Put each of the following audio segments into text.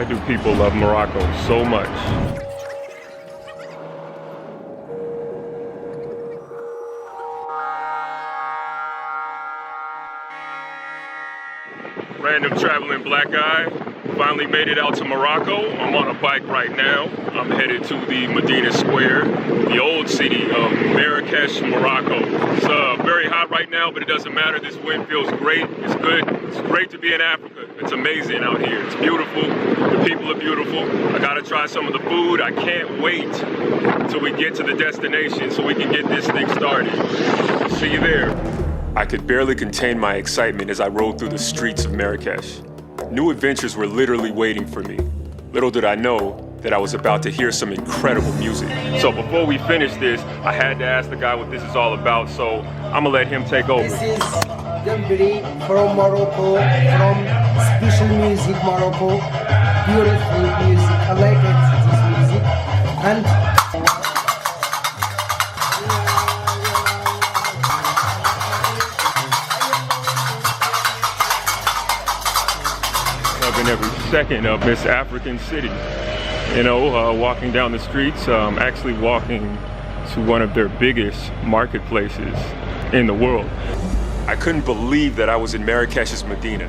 do people love Morocco so much. Random traveling black guy. Finally made it out to Morocco. I'm on a bike right now. I'm headed to the Medina Square, the old city of Marrakesh, Morocco. It's very hot right now, but it doesn't matter. This wind feels great. It's good. It's great to be in Africa. It's amazing out here. It's beautiful. The people are beautiful. I gotta try some of the food. I can't wait till we get to the destination so we can get this thing started. See you there. I could barely contain my excitement as I rode through the streets of Marrakesh. New adventures were literally waiting for me. Little did I know that I was about to hear some incredible music. So before we finish this, I had to ask the guy what this is all about, so I'm gonna let him take over. This is Gambari from Morocco, from special music Morocco, beautiful music. I like it, this music. And every second of this African city. You know, walking down the streets, actually walking to one of their biggest marketplaces in the world. I couldn't believe that I was in Marrakesh's Medina.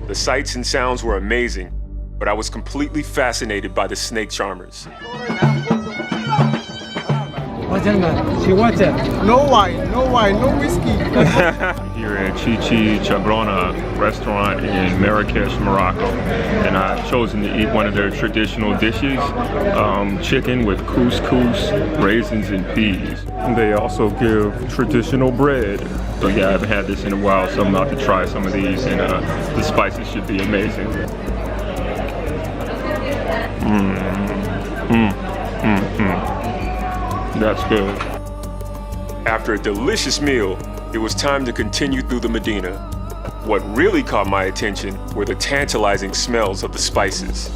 The sights and sounds were amazing, but I was completely fascinated by the snake charmers. no wine, no whiskey. Here at Chichi Chabrona restaurant in Marrakesh, Morocco, and I've chosen to eat one of their traditional dishes, chicken with couscous, raisins, and peas. They also give traditional bread. So yeah, I haven't had this in a while, so I'm about to try some of these, and the spices should be amazing. That's good. After a delicious meal, it was time to continue through the Medina. What really caught my attention were the tantalizing smells of the spices.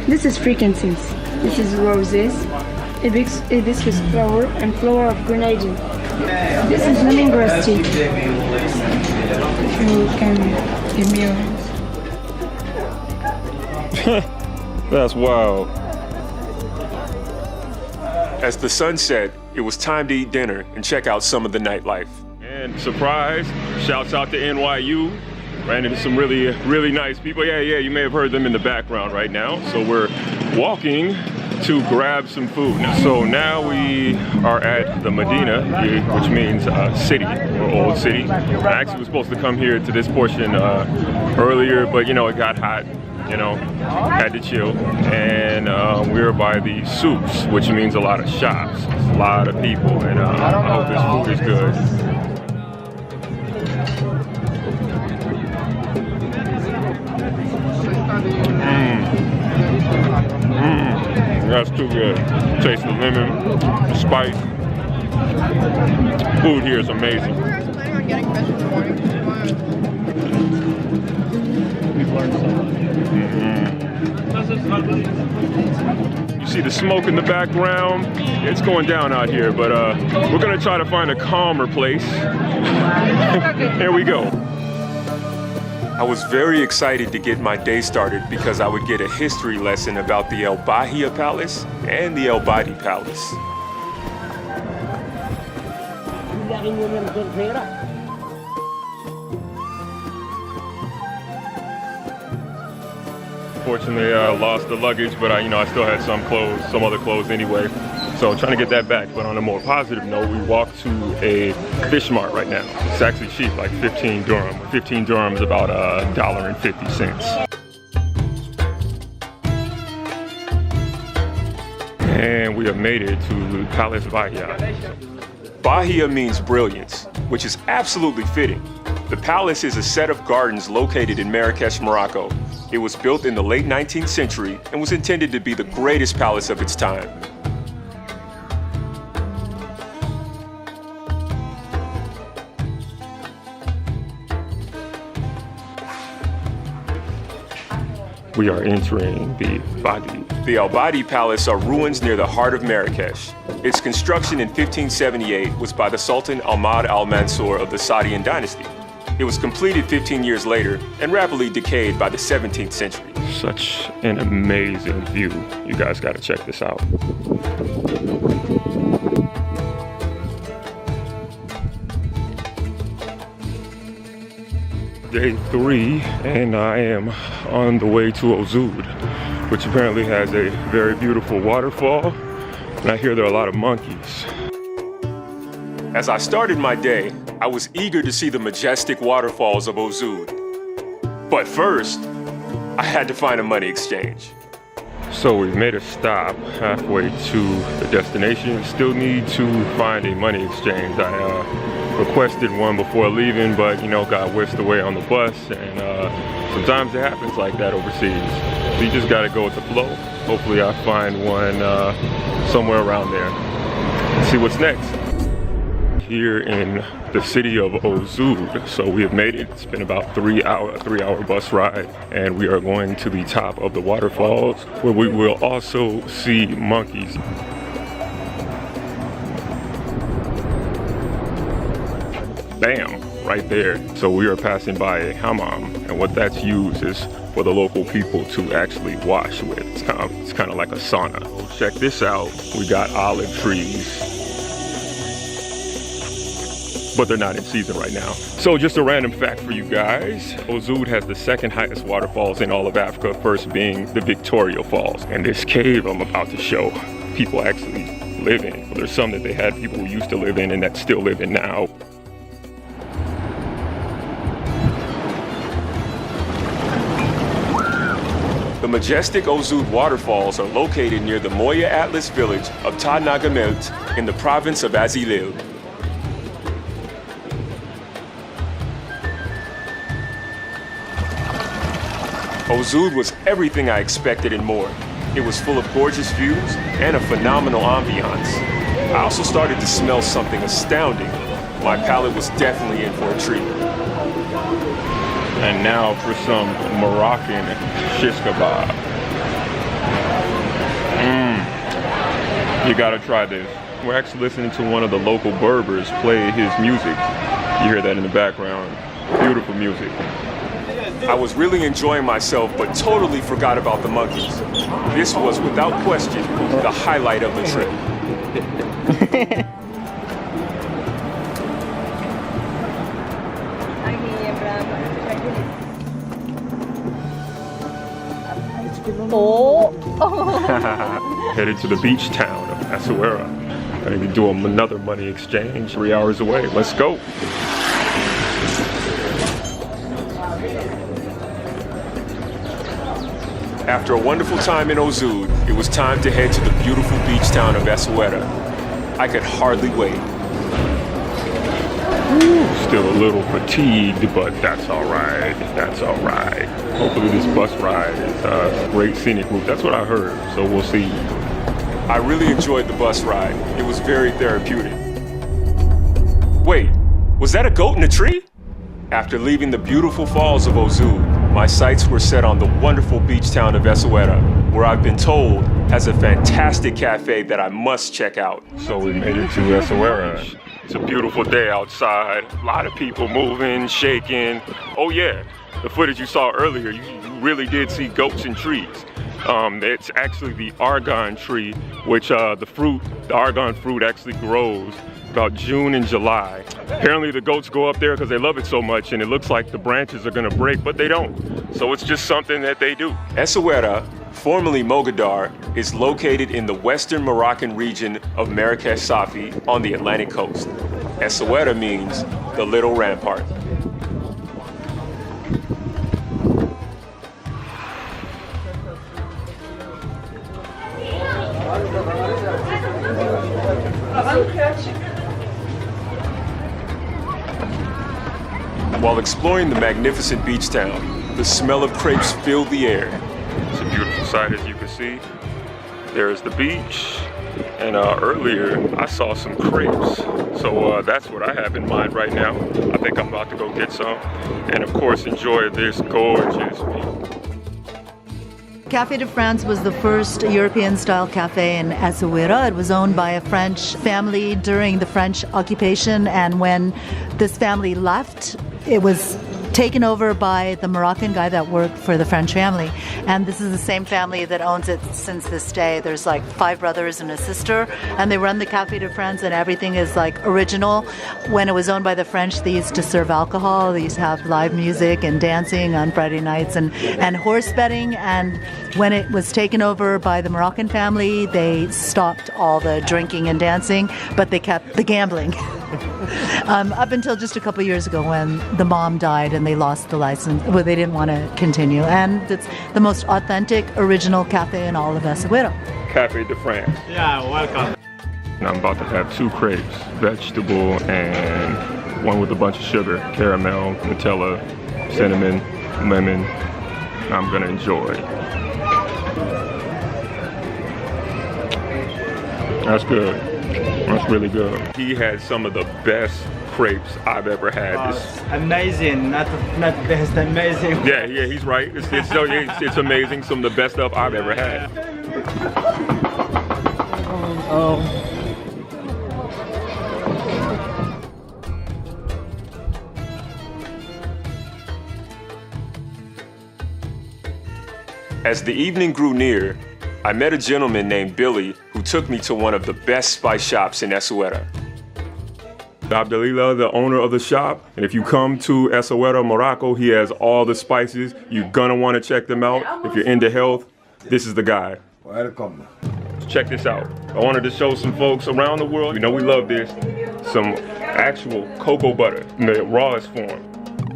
This is frankincense. This is roses, hibiscus flower, and flower of grenadine. This is lemongrass tea. You can give me a That's wild. As the sun set, it was time to eat dinner and check out some of the nightlife. And surprise, shouts out to NYU. Ran into some really nice people. Yeah, you may have heard them in the background right now. So we're walking to grab some food. So now we are at the Medina, which means city, or old city. I actually was supposed to come here to this portion earlier, but you know, it got hot. You know, had to chill, and we're by the souks, which means a lot of shops, a lot of people, and I hope this food is good. That's too good. Taste the lemon, the spice. Food here is amazing. Planning on getting fish in the morning. You see the smoke in the background? It's going down out here, but we're gonna try to find a calmer place. Here we go. I was very excited to get my day started because I would get a history lesson about the El Bahia Palace and the El Badi Palace. Fortunately, I lost the luggage, but I still had some other clothes anyway. So trying to get that back. But on a more positive note, we walked to a fish mart right now. It's actually cheap, like 15 dirham. 15 dirham is about $1.50. And we have made it to Palace Bahia. Bahia means brilliance, which is absolutely fitting. The palace is a set of gardens located in Marrakesh, Morocco. It was built in the late 19th century and was intended to be the greatest palace of its time. We are entering the Badi. The El Badi Palace are ruins near the heart of Marrakesh. Its construction in 1578 was by the Sultan Ahmad al-Mansur of the Saadian dynasty. It was completed 15 years later and rapidly decayed by the 17th century. Such an amazing view. You guys got to check this out. Day 3, and I am on the way to Ozoud, which apparently has a very beautiful waterfall, and I hear there are a lot of monkeys. As I started my day, I was eager to see the majestic waterfalls of Ozoud. But first, I had to find a money exchange. So we made a stop halfway to the destination. Still need to find a money exchange. I requested one before leaving, but you know, got whisked away on the bus, and sometimes it happens like that overseas. So you just gotta go with the flow. Hopefully I find one somewhere around there. Let's see what's next. Here in the city of Ozoud, so we have made it. It's been about 3 hour bus ride, and we are going to the top of the waterfalls, where we will also see monkeys. Bam, right there. So we are passing by a hammam, and what that's used is for the local people to actually wash with. It's kind of like a sauna. Check this out. We got olive trees, but they're not in season right now. So just a random fact for you guys. Ozoud has the second highest waterfalls in all of Africa, first being the Victoria Falls. And this cave I'm about to show, people actually live in. Well, there's some that they had people who used to live in and that still live in now. The majestic Ozoud waterfalls are located near the Moya Atlas village of Ta Nagamelt in the province of Azilil. Ozoud was everything I expected and more. It was full of gorgeous views and a phenomenal ambiance. I also started to smell something astounding. My palate was definitely in for a treat. And now for some Moroccan shish kebab. You gotta try this. We're actually listening to one of the local Berbers play his music. You hear that in the background. Beautiful music. I was really enjoying myself, but totally forgot about the monkeys. This was, without question, the highlight of the trip. Headed to the beach town of Essaouira. I need to do another money exchange 3 hours away. Let's go. After a wonderful time in Ozoud, it was time to head to the beautiful beach town of Essaouira. I could hardly wait. Still a little fatigued, but that's all right. That's all right. Hopefully this bus ride is a great scenic route. That's what I heard, so we'll see. I really enjoyed the bus ride. It was very therapeutic. Wait, was that a goat in a tree? After leaving the beautiful falls of Ozoud, my sights were set on the wonderful beach town of Essaouira, where I've been told has a fantastic cafe that I must check out. So we made it to Essaouira. It's a beautiful day outside. A lot of people moving, shaking. Oh yeah, the footage you saw earlier, you really did see goats in trees. It's actually the argan tree, which the argan fruit actually grows about June and July. Apparently the goats go up there because they love it so much, and it looks like the branches are gonna break, but they don't. So it's just something that they do. Essaouira, formerly Mogador, is located in the western Moroccan region of Marrakech Safi on the Atlantic coast. Essaouira means the little rampart. While exploring the magnificent beach town, the smell of crepes filled the air. It's a beautiful sight, as you can see. There's the beach, and earlier I saw some crepes. So that's what I have in mind right now. I think I'm about to go get some, and of course enjoy this gorgeous view. Café de France was the first European-style cafe in Essaouira. It was owned by a French family during the French occupation, and when this family left it was taken over by the Moroccan guy that worked for the French family. And this is the same family that owns it since this day. There's like 5 brothers and a sister, and they run the Café de France, and everything is like original. When it was owned by the French, they used to serve alcohol. They used to have live music and dancing on Friday nights and horse betting. And when it was taken over by the Moroccan family, they stopped all the drinking and dancing, but they kept the gambling. Up until just a couple years ago when the mom died and they lost the license. Well, they didn't want to continue. And it's the most authentic, original cafe in all of Essaouira. Café de France. Yeah, welcome. And I'm about to have 2 crepes, vegetable and one with a bunch of sugar, caramel, Nutella, cinnamon, lemon. I'm gonna enjoy. That's good. That's really good. He had some of the best crepes I've ever had. Amazing, not best, amazing. Yeah, he's right. It's amazing. Some of the best stuff I've ever had. As the evening grew near, I met a gentleman named Billy who took me to one of the best spice shops in Essaouira. Abdelila, the owner of the shop, and if you come to Essaouira, Morocco, he has all the spices. You're gonna want to check them out. If you're into health, this is the guy. Welcome. Check this out. I wanted to show some folks around the world, you know we love this, some actual cocoa butter in the rawest form.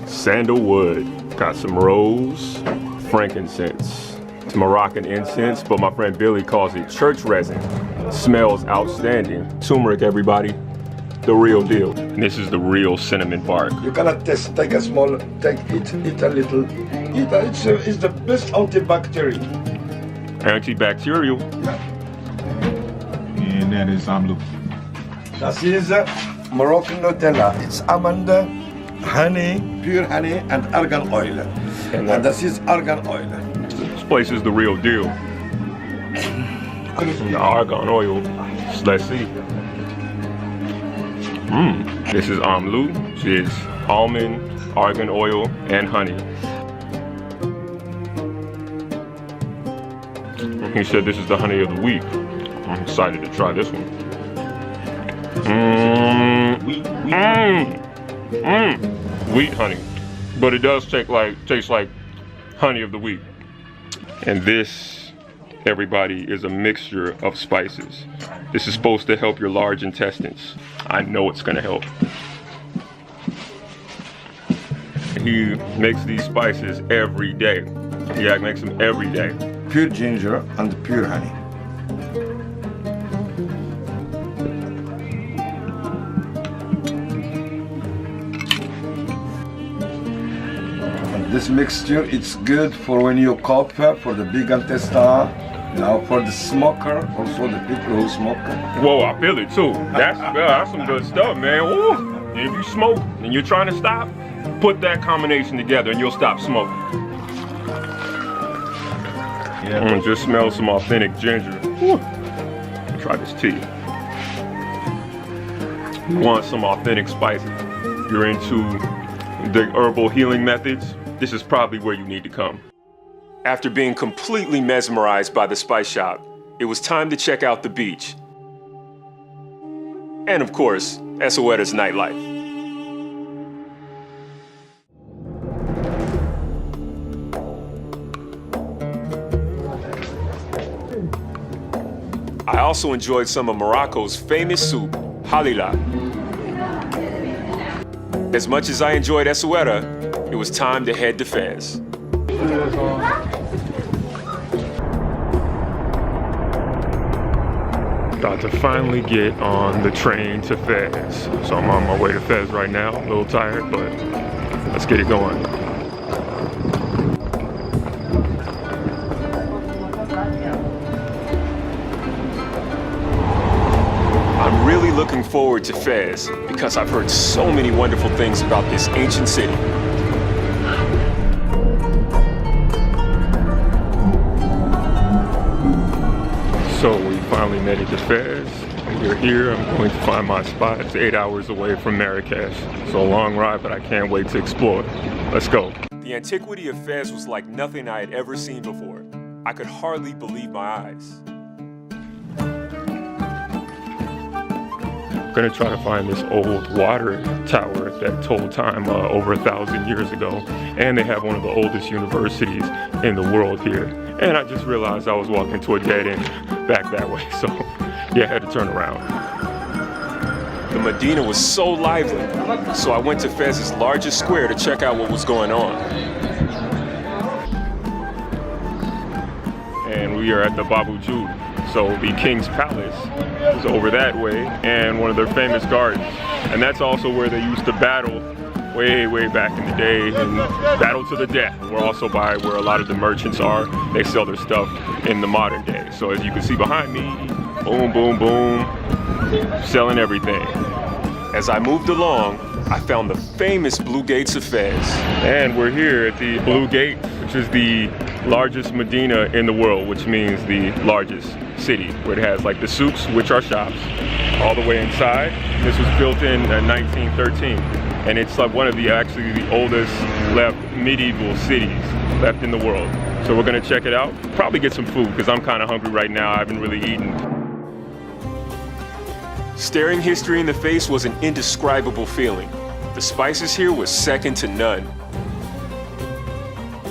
Sandalwood, got some rose, frankincense. It's Moroccan incense, but my friend Billy calls it church resin. Smells outstanding. Turmeric, everybody. The real deal. And this is the real cinnamon bark. You cannot taste. Take a small. Take eat a little. It's the best antibacterial. Antibacterial. And that is Amlou. That is Moroccan Nutella. It's almond, honey, pure honey, and argan oil. And this is argan oil. This place is the real deal. The argan oil. Let's see. This is Amlou, which is almond, argan oil, and honey. He said this is the honey of the week. I'm excited to try this one. Wheat honey, but it does taste like honey of the week. And this, everybody, is a mixture of spices. This is supposed to help your large intestines. I know it's gonna help. He makes these spices every day. Yeah, he makes them every day. Pure ginger and pure honey. And this mixture, it's good for when you cook, for the big intestine. You know, for the smoker, also the people who smoke. Whoa, I feel it too. That's some good stuff, man. Woo. And if you smoke and you're trying to stop, put that combination together and you'll stop smoking. Yeah. Just smell some authentic ginger. Woo. Try this tea. You want some authentic spices. You're into the herbal healing methods, this is probably where you need to come. After being completely mesmerized by the spice shop, it was time to check out the beach. And of course, Essaouira's nightlife. I also enjoyed some of Morocco's famous soup, halila. As much as I enjoyed Essaouira, it was time to head to Fez. About to finally get on the train to Fez. So I'm on my way to Fez right now. A little tired, but let's get it going. I'm really looking forward to Fez because I've heard so many wonderful things about this ancient city. So we finally made it to Fez. we're here. I'm going to find my spot. It's 8 hours away from Marrakesh. So a long ride, but I can't wait to explore. Let's go. The antiquity of Fez was like nothing I had ever seen before. I could hardly believe my eyes. I'm gonna try to find this old water tower that told time over 1,000 years ago. And they have one of the oldest universities in the world here. And I just realized I was walking to a dead end back that way. So yeah, I had to turn around. The Medina was so lively, so I went to Fez's largest square to check out what was going on. And we are at the Babu Joud. So the King's Palace is over that way, and one of their famous gardens. And that's also where they used to battle way back in the day, and battle to the death. We're also by where a lot of the merchants are. They sell their stuff in the modern day. So as you can see behind me, boom, boom, boom, selling everything. As I moved along, I found the famous Blue Gates of Fez. And we're here at the Blue Gate, which is the largest Medina in the world, which means the largest city, where it has like the souks, which are shops, all the way inside. This was built in 1913, and it's like one of the actually the oldest left medieval cities left in the world. So we're gonna check it out, probably get some food, because I'm kind of hungry right now. I haven't really eaten. Staring history in the face was an indescribable feeling. The spices here was second to none.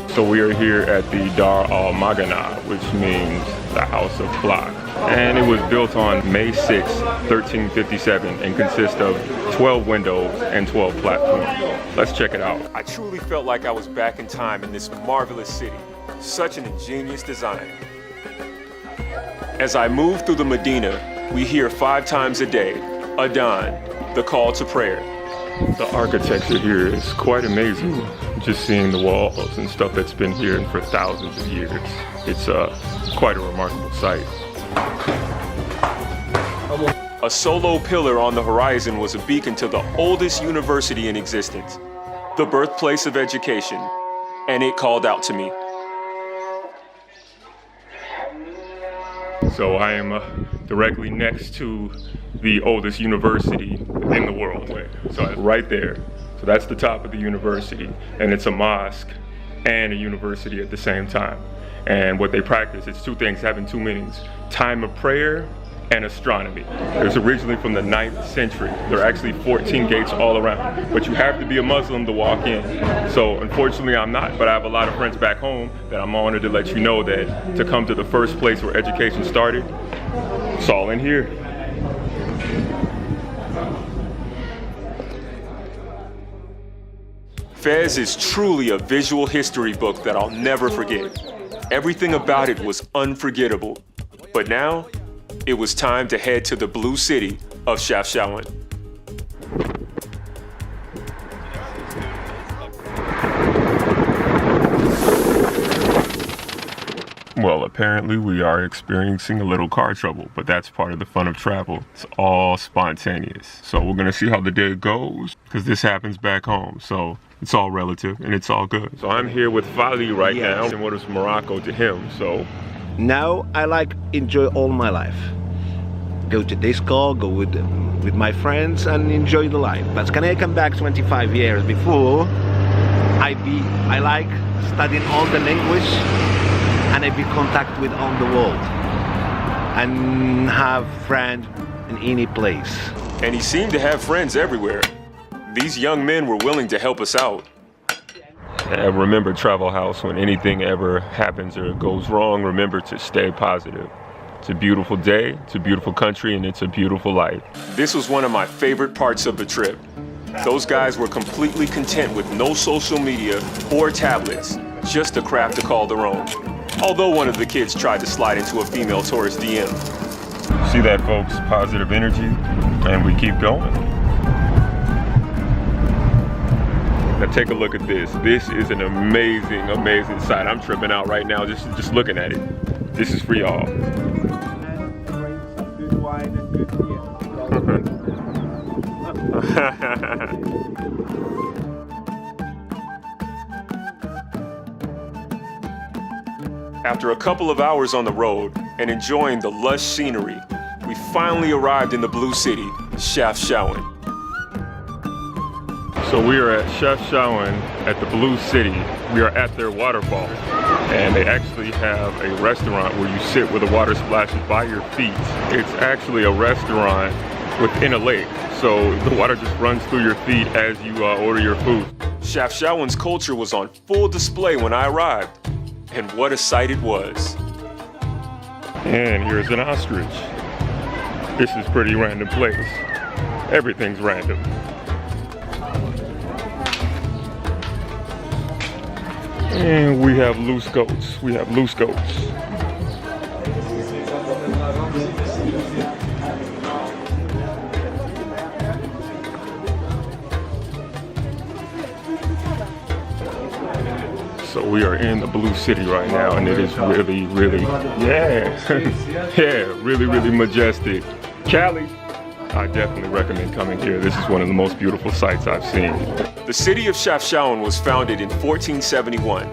So we are here at the Dar al-Magana, which means the House of Clock. And it was built on May 6, 1357, and consists of 12 windows and 12 platforms. Let's check it out. I truly felt like I was back in time in this marvelous city. Such an ingenious design. As I move through the Medina, we hear 5 times a day, Adhan, the call to prayer. The architecture here is quite amazing. Just seeing the walls and stuff that's been here for thousands of years. It's quite a remarkable sight. A solo pillar on the horizon was a beacon to the oldest university in existence, the birthplace of education, and it called out to me. So I am directly next to the oldest university in the world. So right there. So that's the top of the university, and it's a mosque and a university at the same time. And what they practice, it's 2 things having 2 meanings: time of prayer and astronomy. It was originally from the 9th century. There are actually 14 gates all around, but you have to be a Muslim to walk in. So unfortunately I'm not, but I have a lot of friends back home that I'm honored to let you know that to come to the first place where education started, it's all in here. Fez is truly a visual history book that I'll never forget. Everything about it was unforgettable. But now, it was time to head to the blue city of Chefchaouen. Well, apparently we are experiencing a little car trouble, but that's part of the fun of travel. It's all spontaneous. So we're gonna see how the day goes, because this happens back home. So it's all relative and it's all good. So I'm here with Fali right now, and what is Morocco to him? So now I like enjoy all my life. Go to disco, go with my friends and enjoy the life. But can I come back 25 years before? I like studying all the language and I be contact with all the world and have friends in any place. And he seemed to have friends everywhere. These young men were willing to help us out. And remember, Travel House, when anything ever happens or goes wrong, remember to stay positive. It's a beautiful day, it's a beautiful country, and it's a beautiful life. This was one of my favorite parts of the trip. Those guys were completely content with no social media or tablets, just a craft to call their own. Although one of the kids tried to slide into a female tourist DM. See that, folks? Positive energy, and we keep going. Now take a look at this. This is an amazing, amazing sight. I'm tripping out right now just looking at it. This is for y'all. Good wine and good beer. After a couple of hours on the road and enjoying the lush scenery, we we finally arrived in the Blue City, Chefchaouen. So we are at Chefchaouen at the Blue City. We are at their waterfall. And they actually have a restaurant where you sit where the water splashes by your feet. It's actually a restaurant within a lake. So the water just runs through your feet as you order your food. Chefchaouen's culture was on full display when I arrived. And what a sight it was. And here's an ostrich. This is a pretty random place. Everything's random. And we have loose goats. We have loose goats. So we are in the Blue City right now, and it is really, really, really majestic. Cali, I definitely recommend coming here. This is one of the most beautiful sights I've seen. The city of Chefchaouen was founded in 1471.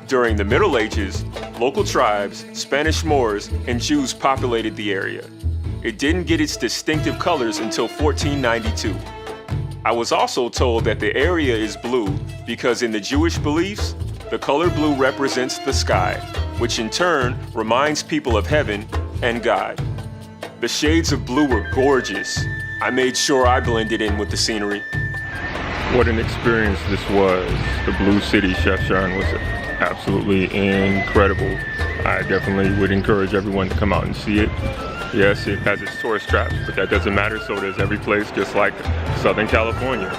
During the Middle Ages, local tribes, Spanish Moors, and Jews populated the area. It didn't get its distinctive colors until 1492. I was also told that the area is blue because in the Jewish beliefs, the color blue represents the sky, which in turn reminds people of heaven and God. The shades of blue were gorgeous. I made sure I blended in with the scenery. What an experience this was. The Blue City, Chefchaouen, was absolutely incredible. I definitely would encourage everyone to come out and see it. Yes, it has its tourist traps, but that doesn't matter. So does every place, just like Southern California.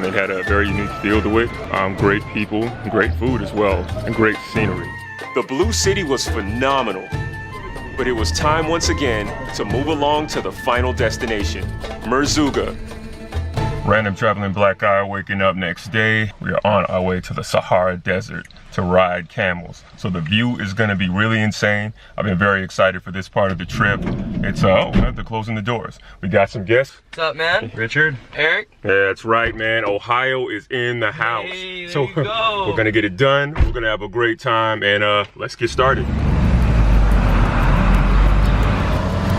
It had a very unique feel to it. Great people, great food as well, and great scenery. The Blue City was phenomenal. But it was time once again to move along to the final destination, Merzouga. Random traveling black guy waking up next day. We are on our way to the Sahara Desert to ride camels. So the view is gonna be really insane. I've been very excited for this part of the trip. It's, oh, they're closing the doors. We got some guests. What's up, man? Richard. Eric. Yeah, that's right, man. Ohio is in the house. Hey, so we're gonna get it done. We're gonna have a great time, and let's get started.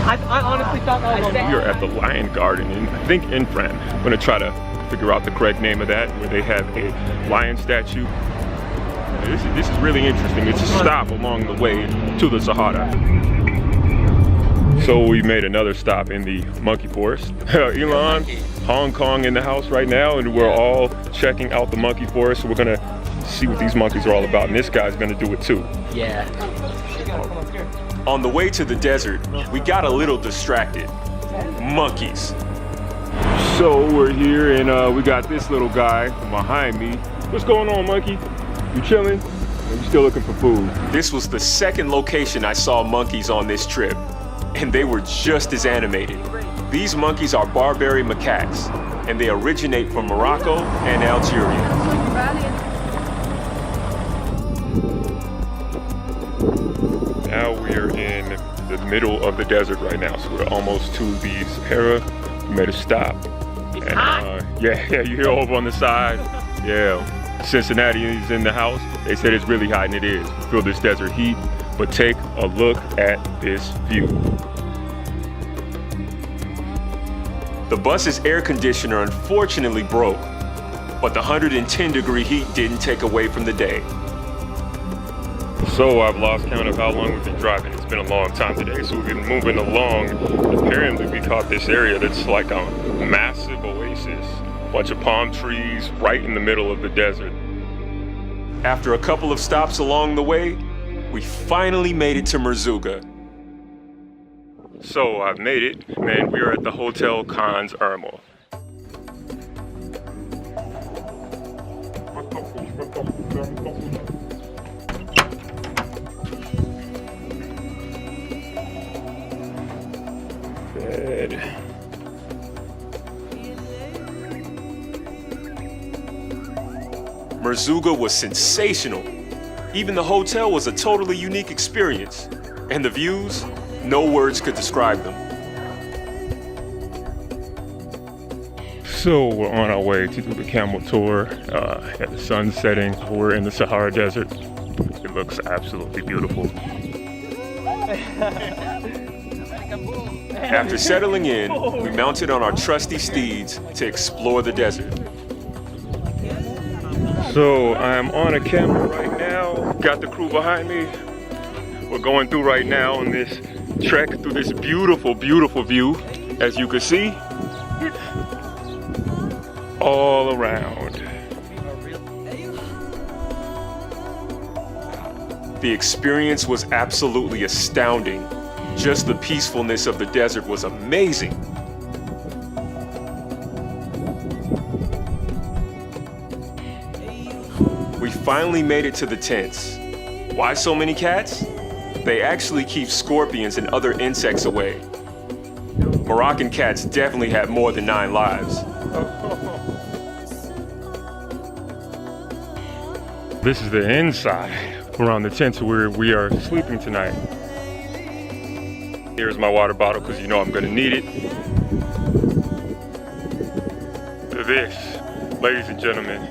I honestly thought that was We are at the Lion Garden in, I think, Infran. I'm gonna try to figure out the correct name of that, where they have a lion statue. This is really interesting. It's a stop along the way to the Sahara. So we made another stop in the monkey forest. Elon, Hong Kong in the house right now, and we're all checking out the monkey forest. So we're gonna see what these monkeys are all about, and this guy's gonna do it too. Yeah. On the way to the desert, we got a little distracted. Monkeys. So we're here, and we got this little guy behind me. What's going on, monkey? You chilling? Or you still looking for food? This was the second location I saw monkeys on this trip, and they were just as animated. These monkeys are Barbary macaques, and they originate from Morocco and Algeria. Now we're in the middle of the desert right now, so we're almost to the Sahara. We made a stop. And yeah, you hear over on the side. Yeah, Cincinnati is in the house. They said it's really hot, and it is. We feel this desert heat, but take a look at this view. The bus's air conditioner unfortunately broke, but the 110-degree heat didn't take away from the day. So I've lost count of how long we've been driving. It's been a long time today, so we've been moving along. Apparently we caught this area that's like a massive oasis. A bunch of palm trees right in the middle of the desert. After a couple of stops along the way, we finally made it to Merzouga. So I've made it, and we are at the Hotel Khan's Ermel. Merzouga was sensational. Even the hotel was a totally unique experience. And the views, no words could describe them. So we're on our way to do the camel tour at the sun setting. We're in the Sahara Desert. It looks absolutely beautiful. After settling in, we mounted on our trusty steeds to explore the desert. So I'm on a camel right now, got the crew behind me. We're going through right now on this trek through this beautiful, beautiful view, as you can see, all around. The experience was absolutely astounding. Just the peacefulness of the desert was amazing. We finally made it to the tents. Why so many cats? They actually keep scorpions and other insects away. Moroccan cats definitely have more than 9 lives. This is the inside around the tents where we are sleeping tonight. Here's my water bottle because you know I'm gonna need it. This, ladies and gentlemen,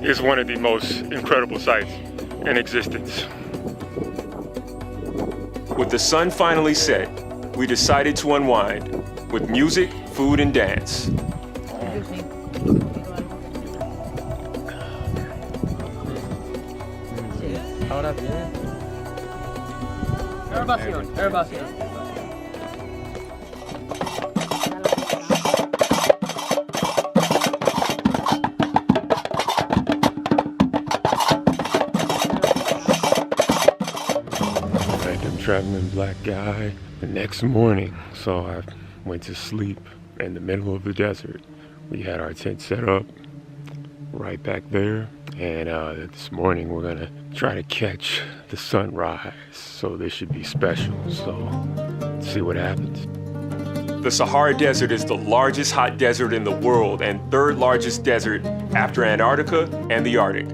is one of the most incredible sights in existence. With the sun finally set, we decided to unwind with music, food, and dance. Traveling black guy the next morning, so I went to sleep in the middle of the desert. We had our tent set up right back there, and this morning we're gonna try to catch the sunrise, so this should be special. So let's see what happens. The Sahara Desert is the largest hot desert in the world and 3rd largest desert after Antarctica and the Arctic.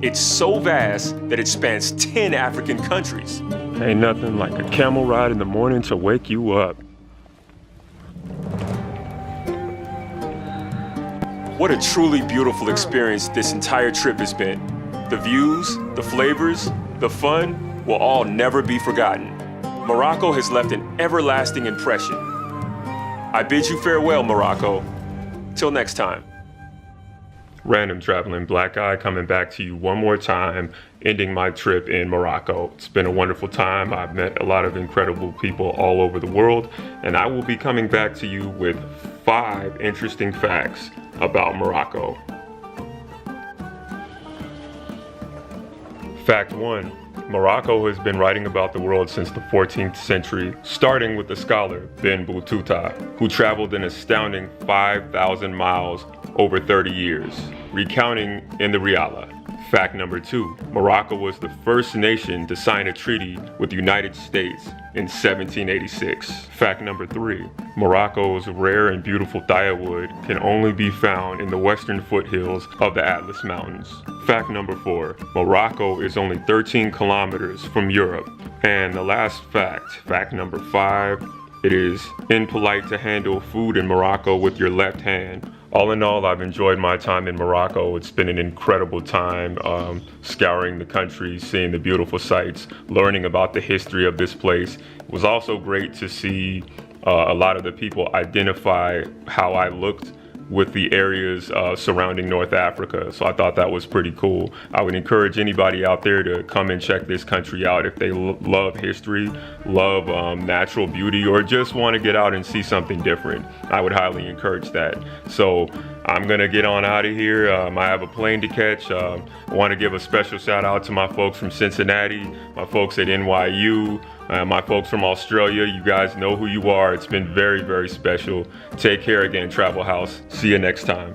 It's so vast that it spans 10 African countries. Ain't nothing like a camel ride in the morning to wake you up. What a truly beautiful experience this entire trip has been. The views, the flavors, the fun will all never be forgotten. Morocco has left an everlasting impression. I bid you farewell, Morocco. Till next time. Random traveling black guy coming back to you one more time, ending my trip in Morocco. It's been a wonderful time. I've met a lot of incredible people all over the world, and I will be coming back to you with 5 interesting facts about Morocco. Fact 1. Morocco has been writing about the world since the 14th century, starting with the scholar Ben Battuta, who traveled an astounding 5,000 miles over 30 years, recounting in the Riala. Fact number 2, Morocco was the first nation to sign a treaty with the United States in 1786. Fact number 3, Morocco's rare and beautiful dyewood can only be found in the western foothills of the Atlas Mountains. Fact number 4, Morocco is only 13 kilometers from Europe. And the last fact, fact number 5, it is impolite to handle food in Morocco with your left hand. All in all, I've enjoyed my time in Morocco. It's been an incredible time scouring the country, seeing the beautiful sights, learning about the history of this place. It was also great to see a lot of the people identify how I looked with the areas surrounding North Africa. So I thought that was pretty cool. I would encourage anybody out there to come and check this country out if they love history, love natural beauty, or just want to get out and see something different. I would highly encourage that. So I'm gonna get on out of here. I have a plane to catch. I want to give a special shout out to my folks from Cincinnati, my folks at NYU, my folks from Australia. You guys know who you are. It's been very, very special. Take care again, Travel House. See you next time.